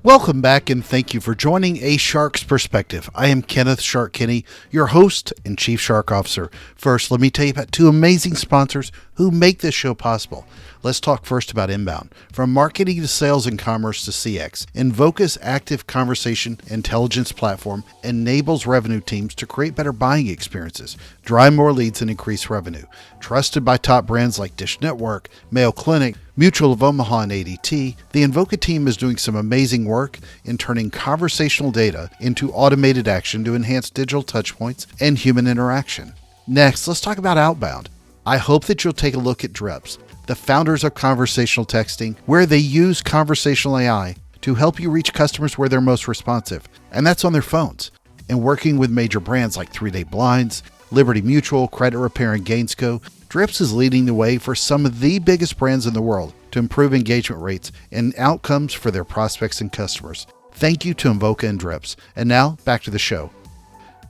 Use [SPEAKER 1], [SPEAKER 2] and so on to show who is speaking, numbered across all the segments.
[SPEAKER 1] Welcome back and thank you for joining A Shark's Perspective. I am Kenneth Shark Kinney, your host and Chief Shark Officer. First, let me tell you about two amazing sponsors who make this show possible. Let's talk first about Inbound. From marketing to sales and commerce to CX, Invoca's active conversation intelligence platform enables revenue teams to create better buying experiences, drive more leads, and increase revenue. Trusted by top brands like Dish Network, Mayo Clinic, Mutual of Omaha, and ADT, the Invoca team is doing some amazing work in turning conversational data into automated action to enhance digital touchpoints and human interaction. Next, let's talk about Outbound. I hope that you'll take a look at Dreps, the founders of conversational texting, where they use conversational AI to help you reach customers where they're most responsive, and that's on their phones. And working with major brands like 3 Day Blinds, Liberty Mutual, Credit Repair, and Gainsco, Drips is leading the way for some of the biggest brands in the world to improve engagement rates and outcomes for their prospects and customers. Thank you to Invoca and Drips. And now, back to the show.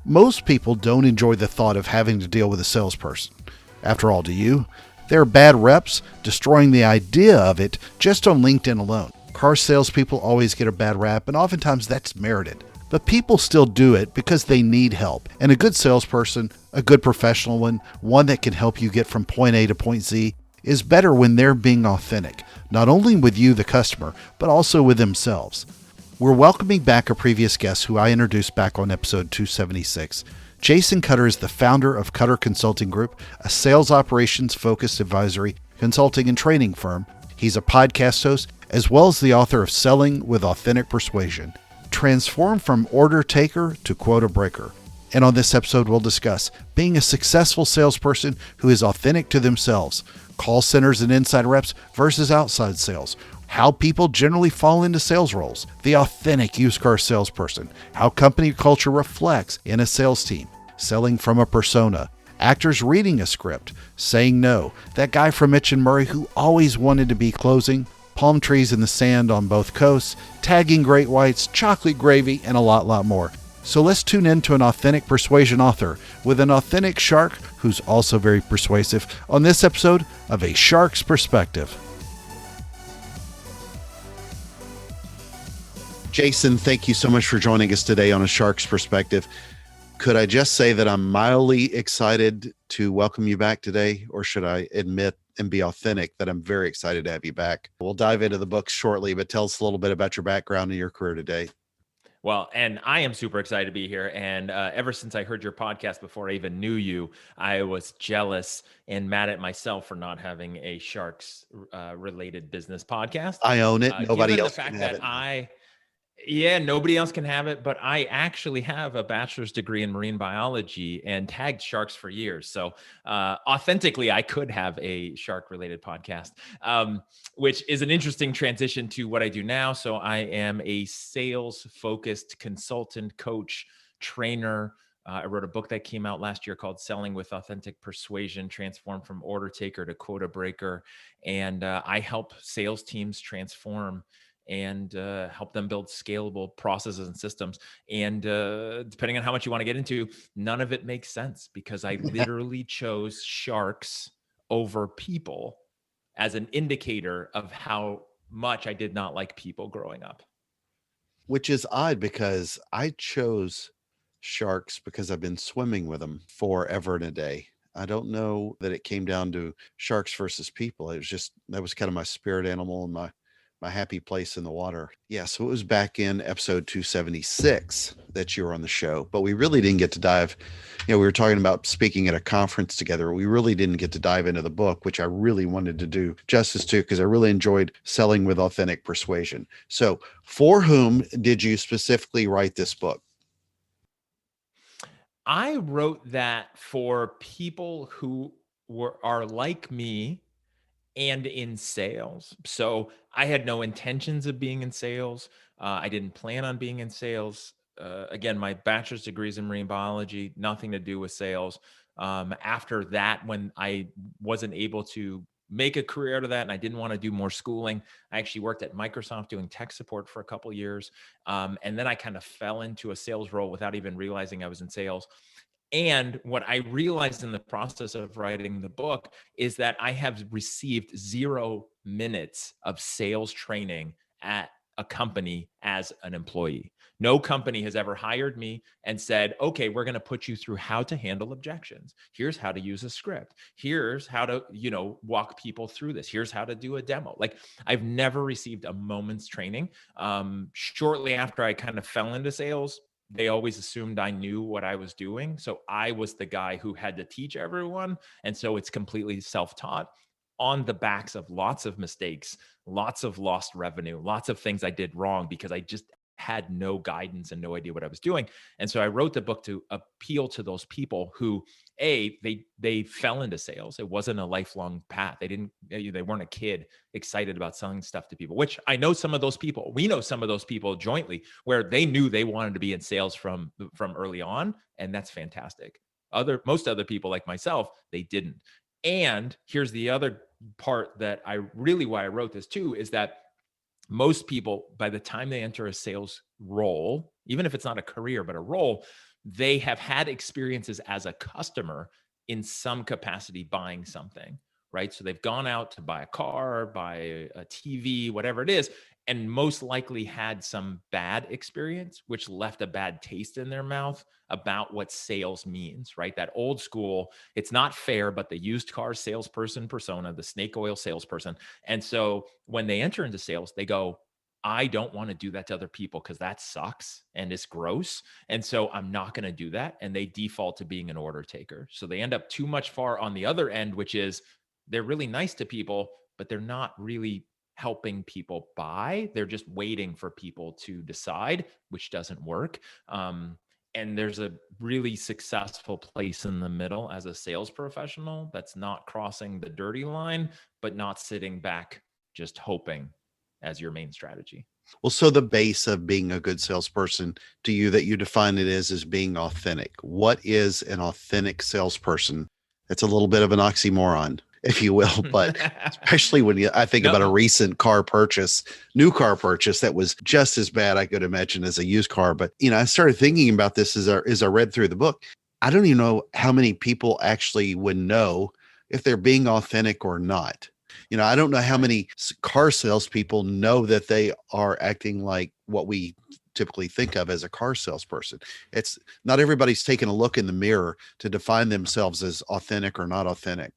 [SPEAKER 1] Most people don't enjoy the thought of having to deal with a salesperson. After all, do you? There are bad reps destroying the idea of it just on LinkedIn alone. Car salespeople always get a bad rap, and oftentimes that's merited. But people still do it because they need help. And a good salesperson, a good professional one that can help you get from point A to point Z, is better when they're being authentic, not only with you, the customer, but also with themselves. We're welcoming back a previous guest who I introduced back on episode 276. Jason Cutter is the founder of Cutter Consulting Group, a sales operations focused advisory, consulting, and training firm. He's a podcast host, as well as the author of Selling with Authentic Persuasion. Transform from order taker to quota breaker. And on this episode, we'll discuss being a successful salesperson who is authentic to themselves, call centers and inside reps versus outside sales, how people generally fall into sales roles, the authentic used car salesperson, how company culture reflects in a sales team, selling from a persona, actors reading a script, saying no, that guy from Mitch and Murray who always wanted to be closing, palm trees in the sand on both coasts, tagging great whites, chocolate gravy, and a lot more. So let's tune in to an authentic persuasion author with an authentic shark who's also very persuasive on this episode of A Shark's Perspective. Jason, thank you so much for joining us today on A Shark's Perspective. Could I just say that I'm mildly excited to welcome you back today, or should I admit and be authentic that I'm very excited to have you back? We'll dive into the book shortly, but tell us a little bit about your background and your career today.
[SPEAKER 2] Well, and I am super excited to be here. And ever since I heard your podcast before I even knew you, I was jealous and mad at myself for not having a sharks related business podcast.
[SPEAKER 1] I own it. Nobody else
[SPEAKER 2] can
[SPEAKER 1] can
[SPEAKER 2] have
[SPEAKER 1] have
[SPEAKER 2] it.
[SPEAKER 1] it.
[SPEAKER 2] Yeah, nobody else can have it, but I actually have a bachelor's degree in marine biology and tagged sharks for years. So authentically, I could have a shark-related podcast, which is an interesting transition to what I do now. So I am a sales-focused consultant, coach, trainer. I wrote a book that came out last year called Selling with Authentic Persuasion, Transform from Order Taker to Quota Breaker. And I help sales teams transform and help them build scalable processes and systems. And depending on how much you want to get into, none of it makes sense because I literally chose sharks over people as an indicator of how much I did not like people growing up.
[SPEAKER 1] Which is odd because I chose sharks because I've been swimming with them forever and a day. I don't know that it came down to sharks versus people. It was just, that was kind of my spirit animal and my happy place in the water. Yeah, so it was back in episode 276 that you were on the show, but we really didn't get to dive, we were talking about speaking at a conference together. We really didn't get to dive into the book, which I really wanted to do justice to because I really enjoyed Selling with Authentic Persuasion. So for whom did you specifically write this book?
[SPEAKER 2] I wrote that for people who are like me and in sales. So I had no intentions of being in sales. I didn't plan on being in sales. Again, my bachelor's degree is in marine biology, nothing to do with sales. After that, when I wasn't able to make a career out of that and I didn't want to do more schooling, I actually worked at Microsoft doing tech support for a couple of years. And then I kind of fell into a sales role without even realizing I was in sales. And what I realized in the process of writing the book is that I have received 0 minutes of sales training at a company as an employee. No company has ever hired me and said, okay, we're going to put you through how to handle objections. Here's how to use a script. Here's how to, walk people through this. Here's how to do a demo. Like, I've never received a moment's training. Shortly after I kind of fell into sales, they always assumed I knew what I was doing. So I was the guy who had to teach everyone. And so it's completely self-taught on the backs of lots of mistakes, lots of lost revenue, lots of things I did wrong because I just had no guidance and no idea what I was doing. And so I wrote the book to appeal to those people who, they fell into sales. It wasn't a lifelong path. They weren't a kid excited about selling stuff to people, which I know some of those people, we know some of those people jointly where they knew they wanted to be in sales from early on. And that's fantastic. Most other people like myself, they didn't. And here's the other part why I wrote this too, is that most people, by the time they enter a sales role, even if it's not a career, but a role, they have had experiences as a customer in some capacity buying something, right? So they've gone out to buy a car, buy a TV, whatever it is, and most likely had some bad experience, which left a bad taste in their mouth about what sales means, right? That old school, it's not fair, but the used car salesperson persona, the snake oil salesperson. And so when they enter into sales, they go, I don't want to do that to other people because that sucks and it's gross. And so I'm not going to do that. And they default to being an order taker. So they end up too much far on the other end, which is they're really nice to people, but they're not really helping people buy. They're just waiting for people to decide, which doesn't work. And there's a really successful place in the middle as a sales professional that's not crossing the dirty line, but not sitting back just hoping as your main strategy.
[SPEAKER 1] Well, so the base of being a good salesperson to you that you define it as being authentic. What is an authentic salesperson? It's a little bit of an oxymoron, if you will, but especially when I think about a recent new car purchase that was just as bad, I could imagine, as a used car. But, I started thinking about this as I read through the book. I don't even know how many people actually would know if they're being authentic or not. I don't know how many car salespeople know that they are acting like what we typically think of as a car salesperson. It's not everybody's taking a look in the mirror to define themselves as authentic or not authentic.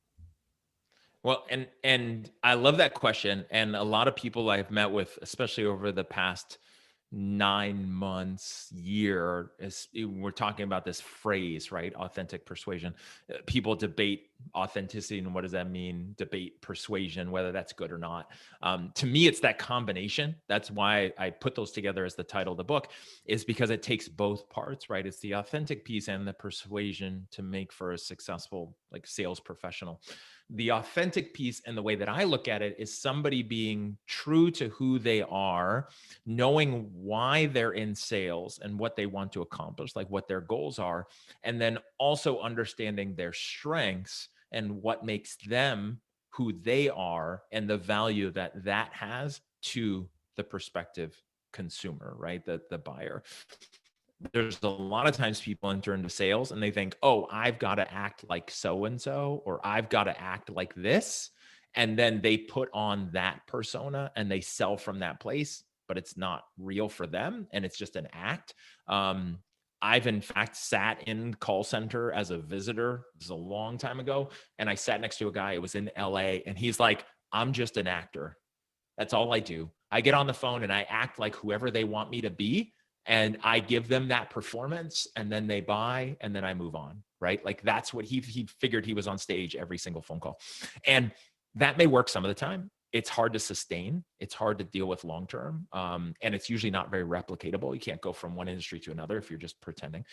[SPEAKER 2] Well, and I love that question. And a lot of people I've met with, especially over the past 9 months, year, we're talking about this phrase, right? Authentic persuasion. People debate authenticity and what does that mean? Debate persuasion, whether that's good or not. To me, it's that combination. That's why I put those together as the title of the book, is because it takes both parts, right? It's the authentic piece and the persuasion to make for a successful sales professional. The authentic piece and the way that I look at it is somebody being true to who they are, knowing why they're in sales and what they want to accomplish, like what their goals are, and then also understanding their strengths and what makes them who they are and the value that that has to the prospective consumer, right? The buyer. There's a lot of times people enter into sales and they think, oh, I've got to act like so-and-so, or I've got to act like this. And then they put on that persona and they sell from that place, but it's not real for them. And it's just an act. I've in fact sat in call center as a visitor. This is a long time ago. And I sat next to a guy, it was in LA, and he's like, I'm just an actor. That's all I do. I get on the phone and I act like whoever they want me to be. And I give them that performance, and then they buy, and then I move on, right? Like that's what he figured. He was on stage every single phone call. And that may work some of the time. It's hard to sustain. It's hard to deal with long-term. And it's usually not very replicatable. You can't go from one industry to another if you're just pretending.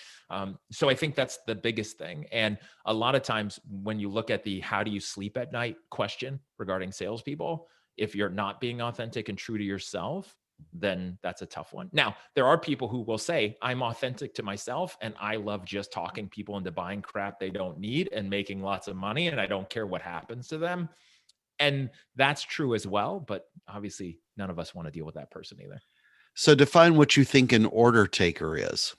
[SPEAKER 2] So I think that's the biggest thing. And a lot of times when you look at the how do you sleep at night question regarding salespeople, if you're not being authentic and true to yourself, then that's a tough one. Now, there are people who will say, I'm authentic to myself and I love just talking people into buying crap they don't need and making lots of money, and I don't care what happens to them. And that's true as well. But obviously, none of us want to deal with that person either.
[SPEAKER 1] So define what you think an order taker is.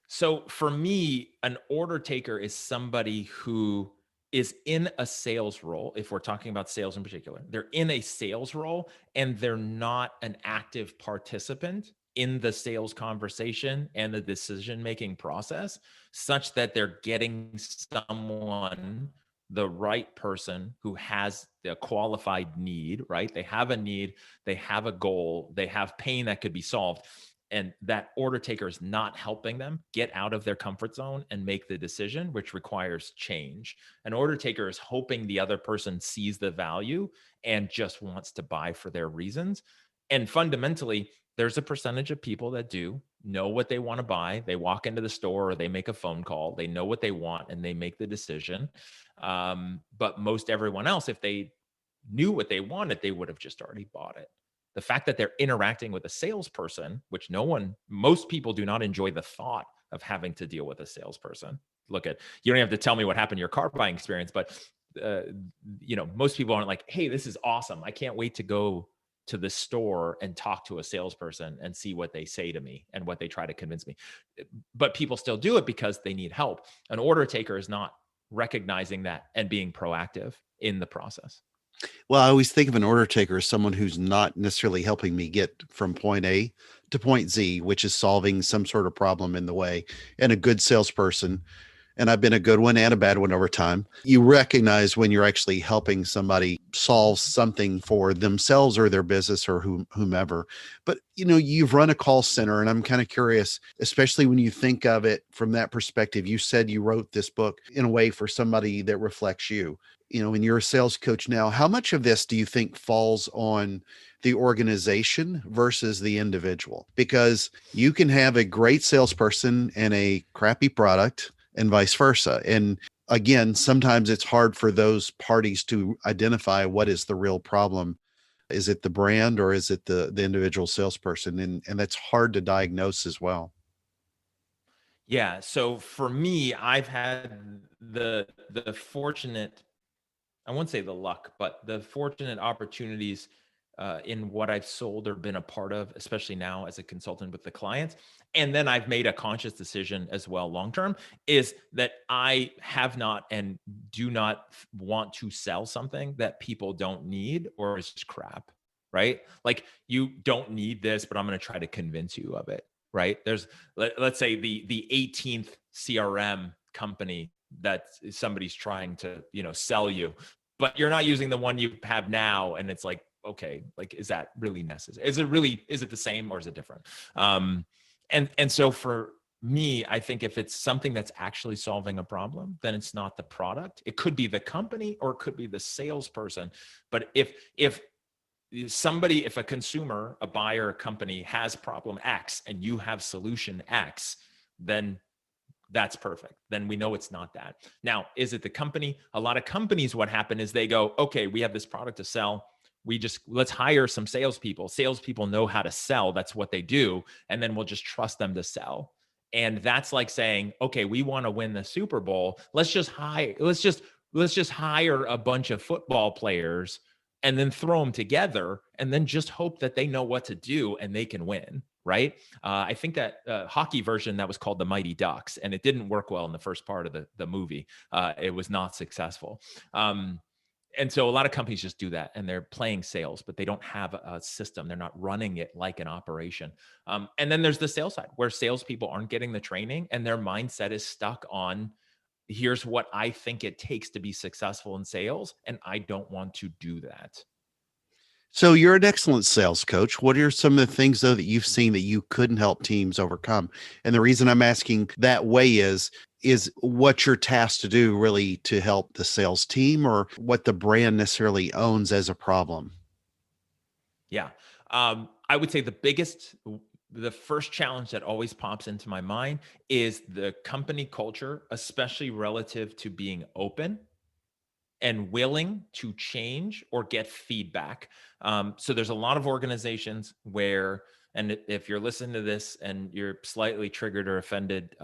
[SPEAKER 2] So for me, an order taker is somebody who is in a sales role, if we're talking about sales in particular, they're in a sales role and they're not an active participant in the sales conversation and the decision-making process, such that they're getting someone, the right person who has the qualified need, right? They have a need, they have a goal, they have pain that could be solved. And that order taker is not helping them get out of their comfort zone and make the decision, which requires change. An order taker is hoping the other person sees the value and just wants to buy for their reasons. And fundamentally, there's a percentage of people that do know what they want to buy. They walk into the store or they make a phone call. They know what they want and they make the decision. But most everyone else, if they knew what they wanted, they would have just already bought it. The fact that they're interacting with a salesperson, which most people do not enjoy the thought of having to deal with a salesperson. Look at, you don't have to tell me what happened in your car buying experience, but most people aren't like, hey, this is awesome. I can't wait to go to the store and talk to a salesperson and see what they say to me and what they try to convince me. But people still do it because they need help. An order taker is not recognizing that and being proactive in the process.
[SPEAKER 1] Well, I always think of an order taker as someone who's not necessarily helping me get from point A to point Z, which is solving some sort of problem in the way. And a good salesperson, and I've been a good one and a bad one over time, you recognize when you're actually helping somebody solve something for themselves or their business or whomever. But, you've run a call center, and I'm kind of curious, especially when you think of it from that perspective. You said you wrote this book in a way for somebody that reflects you. And you're a sales coach now. How much of this do you think falls on the organization versus the individual? Because you can have a great salesperson and a crappy product, and vice versa. And again, sometimes it's hard for those parties to identify what is the real problem. Is it the brand or is it the individual salesperson? And that's hard to diagnose as well.
[SPEAKER 2] Yeah. So for me, I've had the fortunate, I won't say the luck, but the fortunate opportunities in what I've sold or been a part of, especially now as a consultant with the clients. And then I've made a conscious decision as well, long term, is that I have not and do not want to sell something that people don't need or is just crap, right? Like, you don't need this, but I'm going to try to convince you of it, right? Let's say the 18th CRM company that somebody's trying to sell you, but you're not using the one you have now, and it's like, okay, like, is that really necessary? Is it the same or is it different? And so for me, I think if it's something that's actually solving a problem, then it's not the product. It could be the company or it could be the salesperson. But if a consumer, a buyer, a company has problem X and you have solution X, then that's perfect. Then we know it's not that. Now, is it the company? A lot of companies, what happen is they go, okay, we have this product to sell. Let's hire some salespeople. Salespeople know how to sell. That's what they do. And then we'll just trust them to sell. And that's like saying, okay, we want to win the Super Bowl. Let's just hire a bunch of football players and then throw them together and then just hope that they know what to do and they can win. Right. I think that hockey version that was called the Mighty Ducks, and it didn't work well in the first part of the movie. It was not successful. And so a lot of companies just do that, and they're playing sales, but they don't have a system. They're not running it like an operation. And then there's the sales side where salespeople aren't getting the training and their mindset is stuck on, here's what I think it takes to be successful in sales, and I don't want to do that.
[SPEAKER 1] So you're an excellent sales coach. What are some of the things, though, that you've seen that you couldn't help teams overcome? And the reason I'm asking that way is what you're tasked to do really to help the sales team, or what the brand necessarily owns as a problem?
[SPEAKER 2] Yeah. I would say the first challenge that always pops into my mind is the company culture, especially relative to being open and willing to change or get feedback. So there's a lot of organizations where, and if you're listening to this and you're slightly triggered or offended,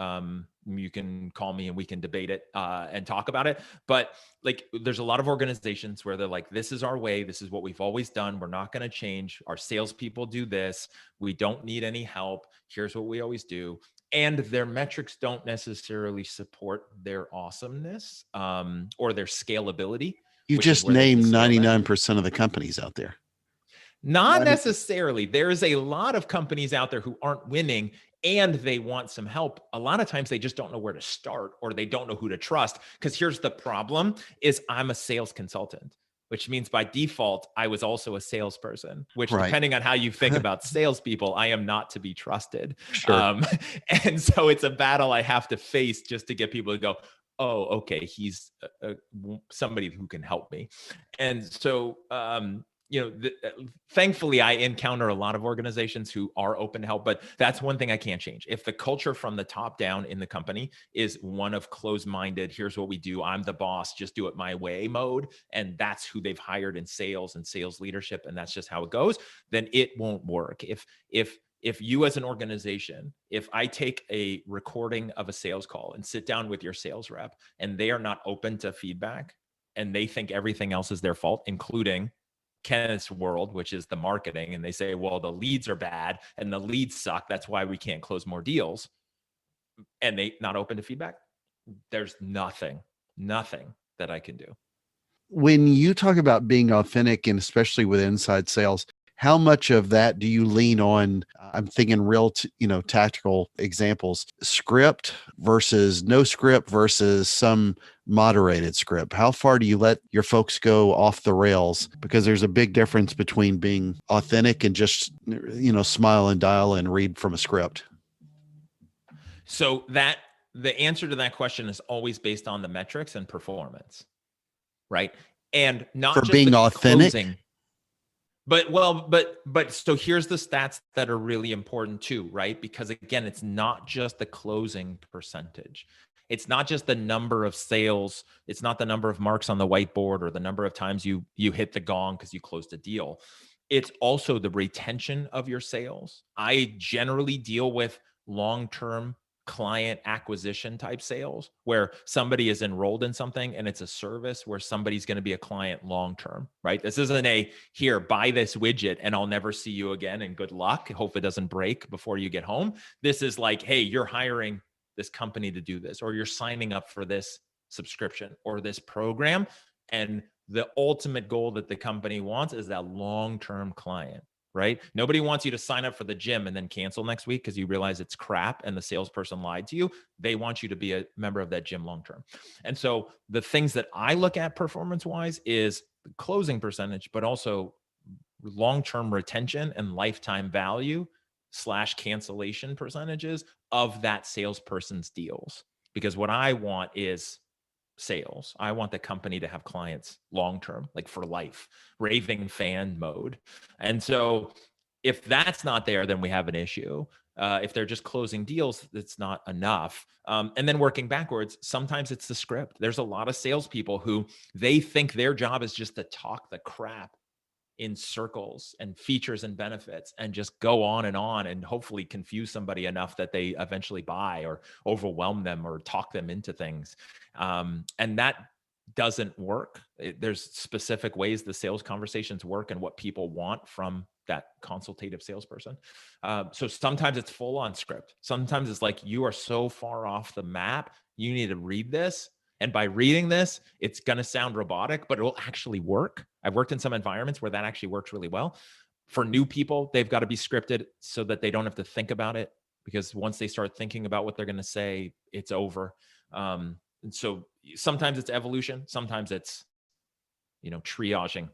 [SPEAKER 2] you can call me and we can debate it and talk about it. But like, there's a lot of organizations where they're like, this is our way. This is what we've always done. We're not going to change. Our salespeople do this. We don't need any help. Here's what we always do. and their metrics don't necessarily support their awesomeness or their scalability,
[SPEAKER 1] You
[SPEAKER 2] which is
[SPEAKER 1] just
[SPEAKER 2] where they need to
[SPEAKER 1] named
[SPEAKER 2] scale that.
[SPEAKER 1] 99% of the companies out there.
[SPEAKER 2] Not
[SPEAKER 1] 90
[SPEAKER 2] necessarily. There's a lot of companies out there who aren't winning and they want some help. A lot of times they just don't know where to start or they don't know who to trust. Because here's the problem is I'm a sales consultant, which means by default, I was also a salesperson, which
[SPEAKER 1] Right.
[SPEAKER 2] depending on how you think about salespeople, I am not to be trusted.
[SPEAKER 1] Sure.
[SPEAKER 2] And so it's a battle I have to face just to get people to go, oh, okay, he's somebody who can help me. And so, thankfully I encounter a lot of organizations who are open to help, but that's one thing I can't change. If the culture from the top down in the company is one of closed-minded, here's what we do, I'm the boss, just do it my way mode, and that's who they've hired in sales and sales leadership, and that's just how it goes, then it won't work. If you as an organization, if I take a recording of a sales call and sit down with your sales rep and they are not open to feedback and they think everything else is their fault, including Kenneth's world, which is the marketing, and they say, well, the leads are bad and the leads suck, that's why we can't close more deals, and they not open to feedback, there's nothing that I can do.
[SPEAKER 1] When you talk about being authentic, and especially with inside sales, how much of that do you lean on? I'm thinking real, tactical examples, script versus no script versus some moderated script. How far do you let your folks go off the rails? Because there's a big difference between being authentic and just, smile and dial and read from a script.
[SPEAKER 2] So the answer to that question is always based on the metrics and performance, right? And not
[SPEAKER 1] For
[SPEAKER 2] just
[SPEAKER 1] being
[SPEAKER 2] the
[SPEAKER 1] authentic.
[SPEAKER 2] closing. But so here's the stats that are really important too, right? Because again, it's not just the closing percentage. It's not just the number of sales. It's not the number of marks on the whiteboard or the number of times you hit the gong because you closed a deal. It's also the retention of your sales. I generally deal with long-term client acquisition type sales where somebody is enrolled in something and it's a service where somebody's going to be a client long term, right? This isn't a here, buy this widget and I'll never see you again and good luck, hope it doesn't break before you get home. This is like, hey, you're hiring this company to do this, or you're signing up for this subscription or this program, and the ultimate goal that the company wants is that long-term client, right? Nobody wants you to sign up for the gym and then cancel next week because you realize it's crap and the salesperson lied to you. They want you to be a member of that gym long-term. And so the things that I look at performance-wise is the closing percentage, but also long-term retention and lifetime value / cancellation percentages of that salesperson's deals. Because what I want is sales. I want the company to have clients long-term, like for life, raving fan mode. And so if that's not there, then we have an issue. If they're just closing deals, that's not enough. And then working backwards, sometimes it's the script. There's a lot of salespeople who they think their job is just to talk the crap in circles and features and benefits and just go on and hopefully confuse somebody enough that they eventually buy or overwhelm them or talk them into things. And that doesn't work. There's specific ways the sales conversations work and what people want from that consultative salesperson. So sometimes it's full on script. Sometimes it's like, you are so far off the map, you need to read this. And by reading this, it's going to sound robotic, but it will actually work. I've worked in some environments where that actually works really well. For new people, they've got to be scripted so that they don't have to think about it, because once they start thinking about what they're going to say, it's over. And so sometimes it's evolution. Sometimes it's, triaging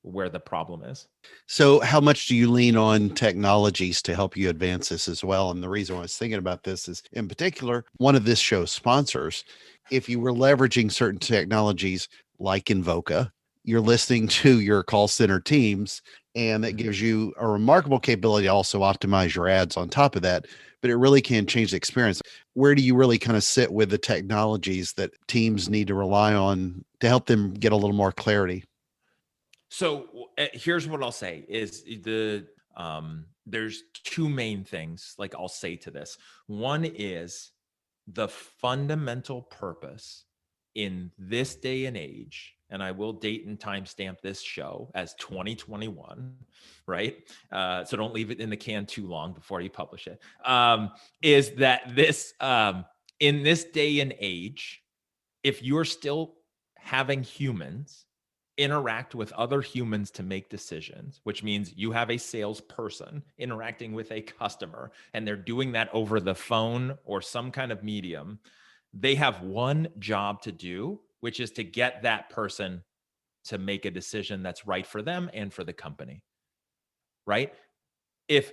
[SPEAKER 2] where the problem is.
[SPEAKER 1] So how much do you lean on technologies to help you advance this as well? And the reason I was thinking about this is, in particular, one of this show's sponsors, if you were leveraging certain technologies like Invoca, you're listening to your call center teams, and that gives you a remarkable capability to also optimize your ads on top of that, but it really can change the experience. Where do you really kind of sit with the technologies that teams need to rely on to help them get a little more clarity?
[SPEAKER 2] So here's what I'll say is there's two main things like I'll say to this. One is the fundamental purpose in this day and age and I will date and timestamp this show as 2021, right? So don't leave it in the can too long before you publish it. Is that this, in this day and age, if you're still having humans interact with other humans to make decisions, which means you have a salesperson interacting with a customer and they're doing that over the phone or some kind of medium, they have one job to do, which is to get that person to make a decision that's right for them and for the company, right? If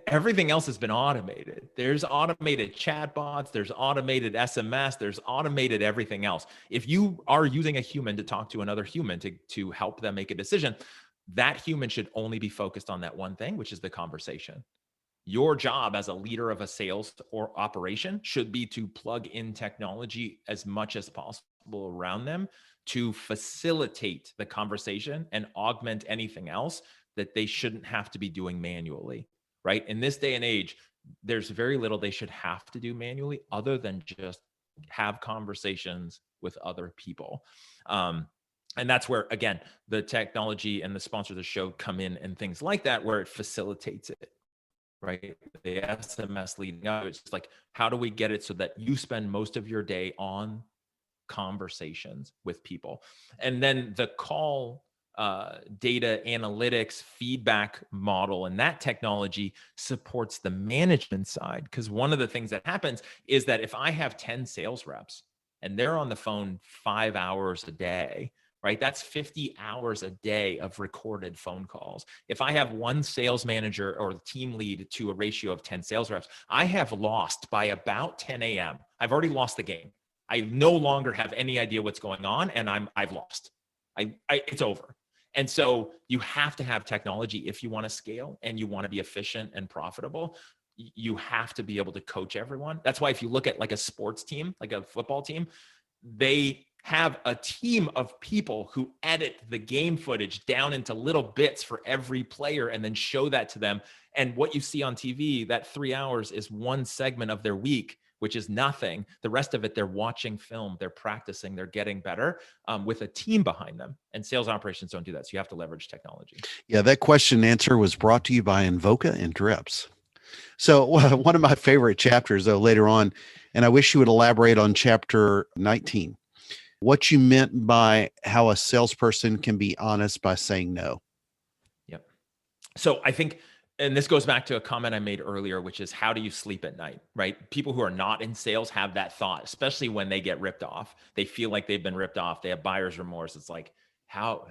[SPEAKER 2] everything else has been automated, there's automated chatbots, there's automated SMS, there's automated everything else. If you are using a human to talk to another human to help them make a decision, that human should only be focused on that one thing, which is the conversation. Your job as a leader of a sales or operation should be to plug in technology as much as possible around them to facilitate the conversation and augment anything else that they shouldn't have to be doing manually, right? In this day and age, there's very little they should have to do manually other than just have conversations with other people. And that's where, again, the technology and the sponsor of the show come in and things like that, where it facilitates it, right? The SMS leading up, it's just like, how do we get it so that you spend most of your day on conversations with people? And then the call data analytics feedback model and that technology supports the management side. Because one of the things that happens is that if I have 10 sales reps and they're on the phone 5 hours a day, right? That's 50 hours a day of recorded phone calls. If I have one sales manager or team lead to a ratio of 10 sales reps, I have lost by about 10 a.m. I've already lost the game. I no longer have any idea what's going on, and I've lost. It's over. And so you have to have technology if you want to scale and you want to be efficient and profitable. You have to be able to coach everyone. That's why if you look at like a sports team, like a football team, they have a team of people who edit the game footage down into little bits for every player and then show that to them. And what you see on TV, that 3 hours is one segment of their week, which is nothing. The rest of it, they're watching film, they're practicing, they're getting better with a team behind them. And sales operations don't do that. So you have to leverage technology.
[SPEAKER 1] Yeah, that question and answer was brought to you by Invoca and Drips. So one of my favorite chapters, though, later on, and I wish you would elaborate on chapter 19, what you meant by how a salesperson can be honest by saying no.
[SPEAKER 2] Yep. So I think, and this goes back to a comment I made earlier, which is how do you sleep at night, right? People who are not in sales have that thought, especially when they get ripped off. They feel like they've been ripped off. They have buyer's remorse. It's like, how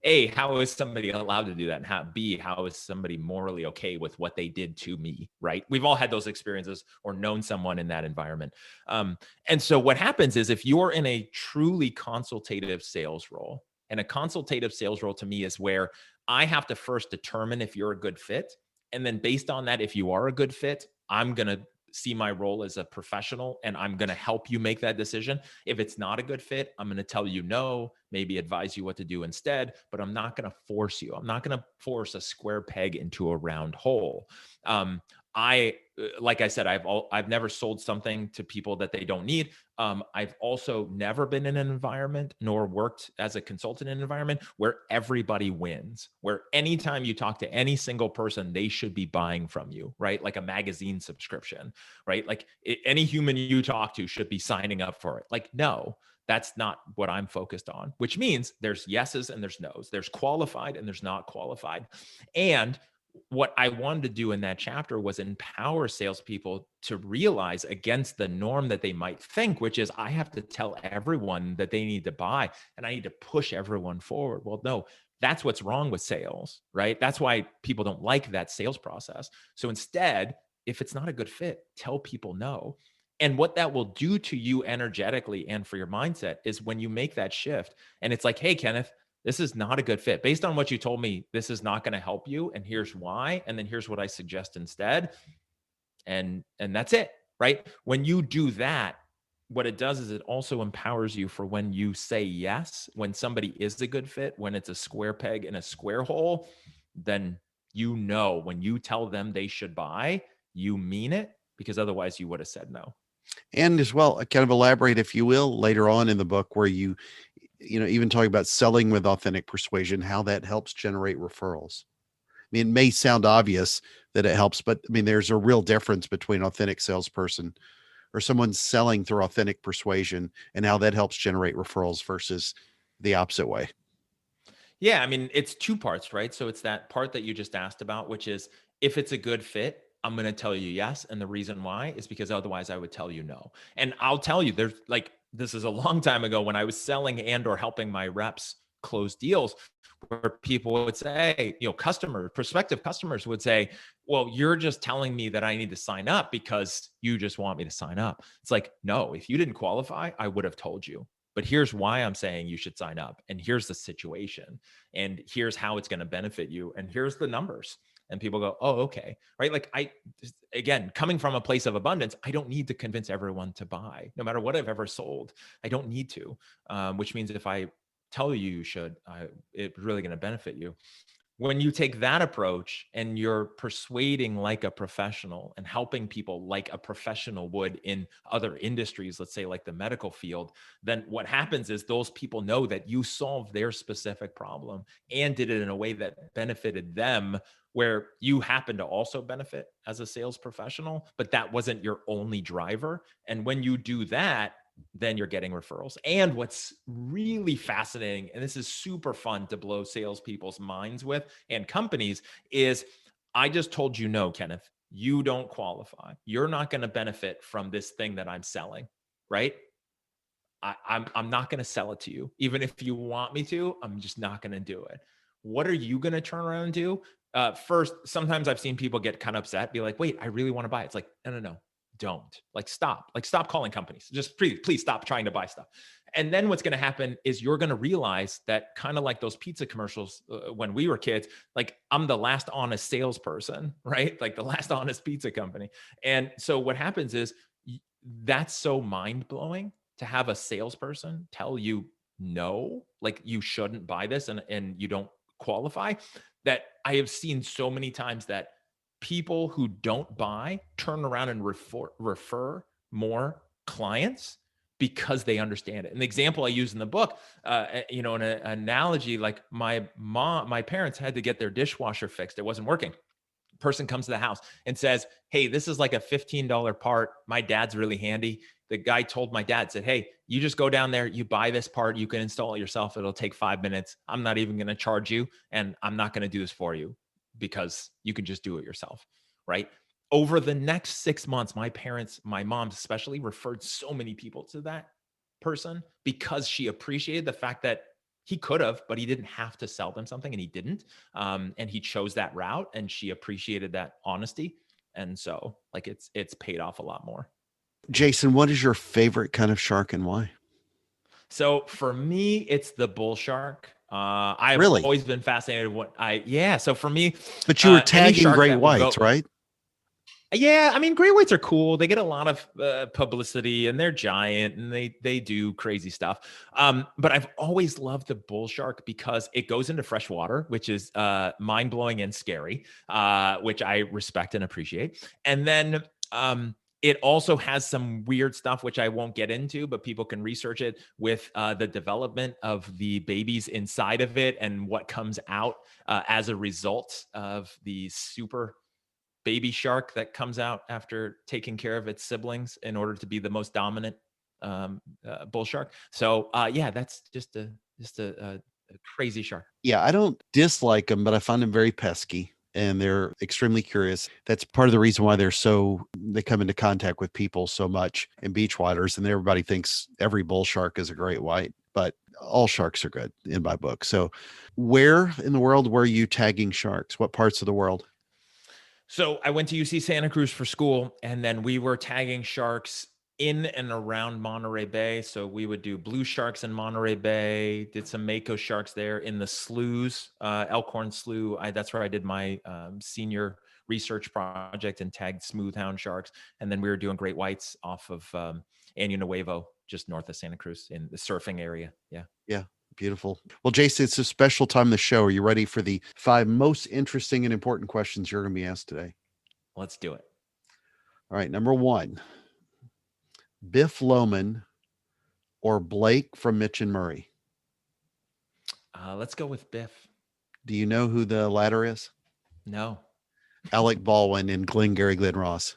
[SPEAKER 2] is somebody allowed to do that? And B, how is somebody morally okay with what they did to me, right? We've all had those experiences or known someone in that environment. And so what happens is if you're in a truly consultative sales role, and a consultative sales role to me is where I have to first determine if you're a good fit. And then based on that, if you are a good fit, I'm going to see my role as a professional and I'm going to help you make that decision. If it's not a good fit, I'm going to tell you no, maybe advise you what to do instead, but I'm not going to force you. I'm not going to force a square peg into a round hole. Like I said, I've never sold something to people that they don't need. I've also never been in an environment nor worked as a consultant in an environment where everybody wins, where anytime you talk to any single person, they should be buying from you, right? Like a magazine subscription, right? Like any human you talk to should be signing up for it. Like, no, that's not what I'm focused on, which means there's yeses and there's nos. There's qualified and there's not qualified. And what I wanted to do in that chapter was empower salespeople to realize against the norm that they might think, which is I have to tell everyone that they need to buy and I need to push everyone forward. Well, no, that's what's wrong with sales, right? That's why people don't like that sales process. So instead, if it's not a good fit, tell people no. And what that will do to you energetically and for your mindset is when you make that shift and it's like, hey, Kenneth, this is not a good fit. Based on what you told me, this is not going to help you. And here's why. And then here's what I suggest instead. And that's it, right? When you do that, what it does is it also empowers you for when you say yes, when somebody is a good fit, when it's a square peg in a square hole, then you know when you tell them they should buy, you mean it, because otherwise you would have said no.
[SPEAKER 1] And as well, kind of elaborate, if you will, later on in the book where you even talking about selling with authentic persuasion, how that helps generate referrals. I mean, it may sound obvious that it helps, but I mean, there's a real difference between authentic salesperson or someone selling through authentic persuasion and how that helps generate referrals versus the opposite way.
[SPEAKER 2] Yeah, I mean, it's two parts, right? So it's that part that you just asked about, which is if it's a good fit, I'm going to tell you yes. And the reason why is because otherwise I would tell you no. And I'll tell you, there's like, this is a long time ago when I was selling and or helping my reps close deals where people would say, prospective customers would say, well, you're just telling me that I need to sign up because you just want me to sign up. It's like, no, if you didn't qualify, I would have told you. But here's why I'm saying you should sign up. And here's the situation. And here's how it's going to benefit you. And here's the numbers. And people go, oh, okay. Right. Like again, coming from a place of abundance, I don't need to convince everyone to buy, no matter what I've ever sold. I don't need to, which means if I tell you you should, it's really going to benefit you. When you take that approach and you're persuading like a professional and helping people like a professional would in other industries, let's say like the medical field, then what happens is those people know that you solved their specific problem and did it in a way that benefited them, where you happen to also benefit as a sales professional, but that wasn't your only driver. And when you do that, then you're getting referrals. And what's really fascinating, and this is super fun to blow salespeople's minds with and companies, is I just told you no, Kenneth, you don't qualify. You're not going to benefit from this thing that I'm selling, right? I'm not going to sell it to you. Even if you want me to, I'm just not going to do it. What are you going to turn around and do? First, sometimes I've seen people get kind of upset, be like, wait, I really want to buy it. It's like, no, don't. Like, stop calling companies. Just please stop trying to buy stuff. And then what's going to happen is you're going to realize that, kind of like those pizza commercials when we were kids, like, I'm the last honest salesperson, right? Like the last honest pizza company. And so what happens is that's so mind blowing to have a salesperson tell you no, like you shouldn't buy this and you don't qualify, that I have seen so many times that people who don't buy turn around and refer more clients because they understand it. An example I use in the book, an analogy, like my parents had to get their dishwasher fixed. It wasn't working. Person comes to the house and says, hey, this is like a $15 part. My dad's really handy. The guy told my dad, said, hey, you just go down there, you buy this part, you can install it yourself. It'll take 5 minutes. I'm not even going to charge you, and I'm not going to do this for you because you can just do it yourself, right? Over the next 6 months, my parents, my mom especially, referred so many people to that person because she appreciated the fact that he could have, but he didn't have to sell them something, and he didn't. And he chose that route, and she appreciated that honesty. And so, like, it's paid off a lot more.
[SPEAKER 1] Jason, what is your favorite kind of shark and why?
[SPEAKER 2] So for me, it's the bull shark. I have
[SPEAKER 1] Really?
[SPEAKER 2] always been fascinated yeah. So for me,
[SPEAKER 1] But you were
[SPEAKER 2] any
[SPEAKER 1] tagging
[SPEAKER 2] shark
[SPEAKER 1] great
[SPEAKER 2] that will go.
[SPEAKER 1] whites, right?
[SPEAKER 2] Yeah, I mean, gray whites are cool. They get a lot of publicity, and they're giant, and they do crazy stuff. But I've always loved the bull shark because it goes into fresh water, which is mind blowing and scary, which I respect and appreciate. And then it also has some weird stuff, which I won't get into, but people can research it, with the development of the babies inside of it and what comes out as a result of the super baby shark that comes out after taking care of its siblings in order to be the most dominant bull shark. So yeah, that's just a crazy shark.
[SPEAKER 1] Yeah, I don't dislike them, but I find them very pesky and they're extremely curious. That's part of the reason why they come into contact with people so much in beach waters. And everybody thinks every bull shark is a great white, but all sharks are good in my book. So, where in the world were you tagging sharks? What parts of the world?
[SPEAKER 2] So I went to UC Santa Cruz for school, and then we were tagging sharks in and around Monterey Bay. So we would do blue sharks in Monterey Bay, did some mako sharks there in the sloughs, Elkhorn Slough. That's where I did my senior research project, and tagged smoothhound sharks. And then we were doing great whites off of Año Nuevo, just north of Santa Cruz in the surfing area. Yeah.
[SPEAKER 1] Yeah. Beautiful. Well, Jason, it's a special time in the show. Are you ready for the 5 most interesting and important questions you're going to be asked today?
[SPEAKER 2] Let's do it.
[SPEAKER 1] All right. Number 1, Biff Loman or Blake from Mitch and Murray?
[SPEAKER 2] Let's go with Biff.
[SPEAKER 1] Do you know who the latter is?
[SPEAKER 2] No.
[SPEAKER 1] Alec Baldwin in Glengarry Glen Ross.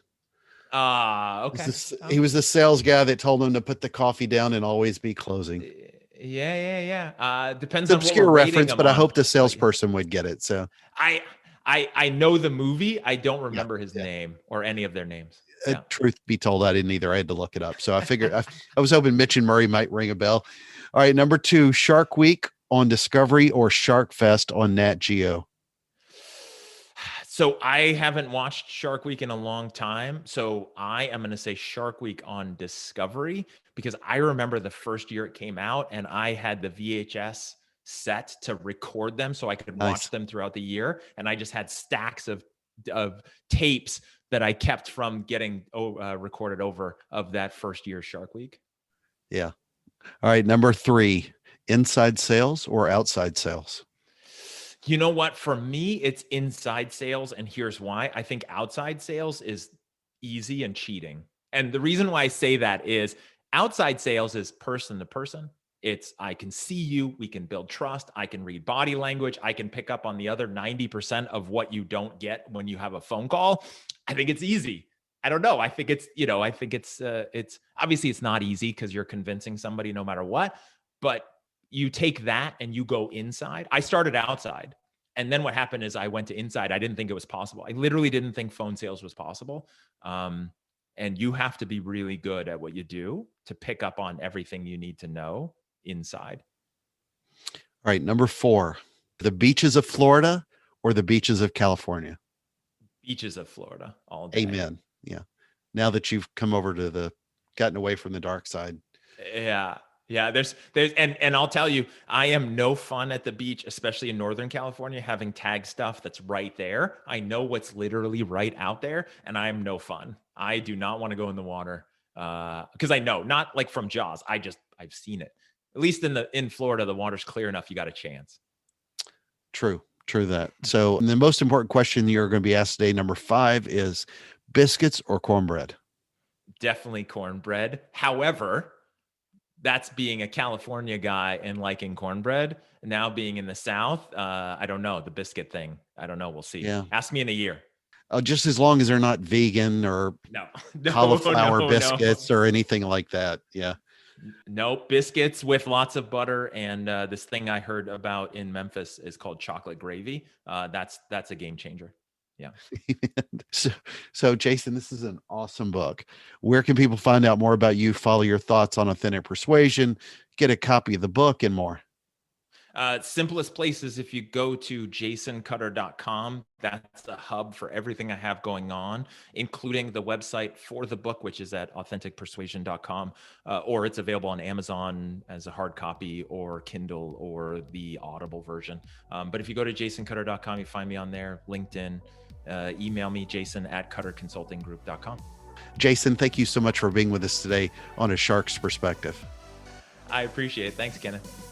[SPEAKER 2] Okay.
[SPEAKER 1] He was the sales guy that told him to put the coffee down and always be closing.
[SPEAKER 2] Yeah. Depends
[SPEAKER 1] It's
[SPEAKER 2] on what we're
[SPEAKER 1] obscure
[SPEAKER 2] rating
[SPEAKER 1] reference,
[SPEAKER 2] them
[SPEAKER 1] but I
[SPEAKER 2] on.
[SPEAKER 1] hope the
[SPEAKER 2] But
[SPEAKER 1] salesperson would get it. So
[SPEAKER 2] I know the movie. I don't
[SPEAKER 1] yeah,
[SPEAKER 2] remember his
[SPEAKER 1] yeah.
[SPEAKER 2] name or any of their names. Yeah.
[SPEAKER 1] Truth be told, I didn't either. I had to look it up. So I figured I was hoping Mitch and Murray might ring a bell. All right, number 2, Shark Week on Discovery or Shark Fest on Nat Geo.
[SPEAKER 2] So I haven't watched Shark Week in a long time. So I am going to say Shark Week on Discovery because I remember the first year it came out and I had the VHS set to record them so I could watch
[SPEAKER 1] Nice.
[SPEAKER 2] them throughout the year. And I just had stacks of tapes that I kept from getting recorded over of that first year Shark Week.
[SPEAKER 1] Yeah. All right, number 3, inside sales or outside sales?
[SPEAKER 2] You know what? For me, it's inside sales. And here's why. I think outside sales is easy and cheating. And the reason why I say that is outside sales is person to person. It's I can see you, we can build trust, I can read body language, I can pick up on the other 90% of what you don't get when you have a phone call. I think it's easy. I don't know. I think it's, it's obviously it's not easy because you're convincing somebody no matter what, but you take that and you go inside. I started outside. And then what happened is I went to inside. I didn't think it was possible. I literally didn't think phone sales was possible. And you have to be really good at what you do to pick up on everything you need to know inside.
[SPEAKER 1] All right, number 4, the beaches of Florida or the beaches of California?
[SPEAKER 2] Beaches of Florida all day.
[SPEAKER 1] Amen. Yeah. Now that you've come over to gotten away from the dark side.
[SPEAKER 2] Yeah. Yeah, there's and I'll tell you, I am no fun at the beach, especially in Northern California, having tag stuff that's right there. I know what's literally right out there, and I am no fun. I do not want to go in the water because I know, not like from Jaws. I've seen it. At least in Florida, the water's clear enough. You got a chance.
[SPEAKER 1] True that. So the most important question you're going to be asked today, number 5, is biscuits or cornbread?
[SPEAKER 2] Definitely cornbread. However, that's being a California guy and liking cornbread. Now being in the South, I don't know, the biscuit thing. I don't know. We'll see.
[SPEAKER 1] Yeah.
[SPEAKER 2] Ask me in a year.
[SPEAKER 1] Just as long as they're not vegan or
[SPEAKER 2] No,
[SPEAKER 1] cauliflower biscuits or anything like that. Yeah.
[SPEAKER 2] Nope. Biscuits with lots of butter. And this thing I heard about in Memphis is called chocolate gravy. That's a game changer. Yeah.
[SPEAKER 1] So Jason, this is an awesome book. Where can people find out more about you, follow your thoughts on Authentic Persuasion, get a copy of the book and more?
[SPEAKER 2] Simplest places, if you go to jasoncutter.com, that's a hub for everything I have going on, including the website for the book, which is at authenticpersuasion.com, or it's available on Amazon as a hard copy or Kindle or the Audible version. But if you go to jasoncutter.com, you find me on there, LinkedIn, email me, jason@cutterconsultinggroup.com.
[SPEAKER 1] Jason, thank you so much for being with us today on A Shark's Perspective.
[SPEAKER 2] I appreciate it. Thanks, Kenneth.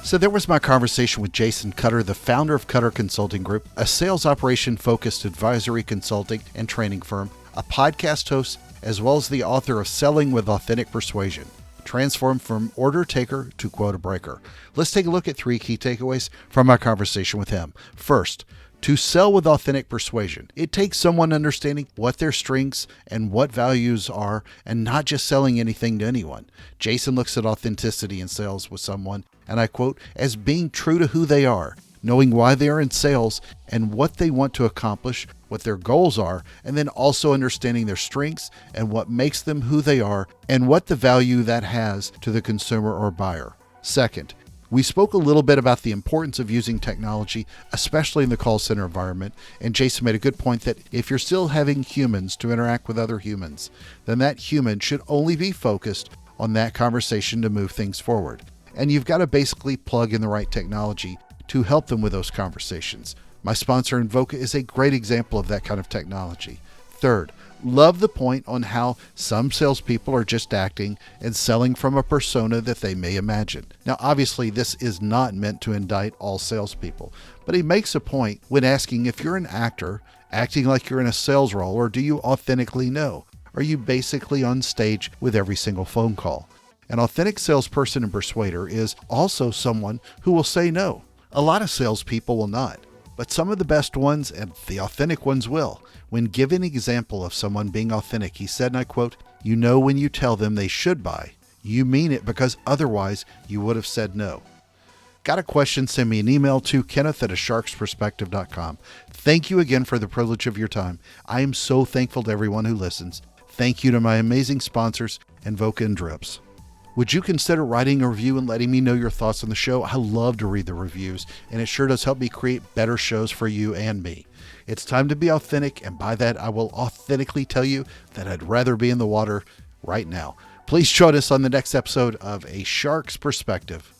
[SPEAKER 1] So there was my conversation with Jason Cutter, the founder of Cutter Consulting Group, a sales operation-focused advisory consulting and training firm, a podcast host, as well as the author of Selling with Authentic Persuasion, Transform from Order Taker to Quota Breaker. Let's take a look at 3 key takeaways from my conversation with him. First, to sell with authentic persuasion, it takes someone understanding what their strengths and what values are and not just selling anything to anyone. Jason looks at authenticity in sales with someone, and I quote, as being true to who they are, knowing why they are in sales and what they want to accomplish, what their goals are, and then also understanding their strengths and what makes them who they are and what the value that has to the consumer or buyer. Second, we spoke a little bit about the importance of using technology, especially in the call center environment, and Jason made a good point that if you're still having humans to interact with other humans, then that human should only be focused on that conversation to move things forward. And you've got to basically plug in the right technology to help them with those conversations. My sponsor, Invoca, is a great example of that kind of technology. Third, love the point on how some salespeople are just acting and selling from a persona that they may imagine. Now, obviously, this is not meant to indict all salespeople, but he makes a point when asking if you're an actor, acting like you're in a sales role, or do you authentically know? Are you basically on stage with every single phone call? An authentic salesperson and persuader is also someone who will say no. A lot of salespeople will not, but some of the best ones and the authentic ones will. When giving an example of someone being authentic, he said, and I quote, "You know when you tell them they should buy, you mean it because otherwise you would have said no." Got a question? Send me an email to kenneth@asharksperspective.com. Thank you again for the privilege of your time. I am so thankful to everyone who listens. Thank you to my amazing sponsors, Invoca and Drips. Would you consider writing a review and letting me know your thoughts on the show? I love to read the reviews, and it sure does help me create better shows for you and me. It's time to be authentic, and by that, I will authentically tell you that I'd rather be in the water right now. Please join us on the next episode of A Shark's Perspective.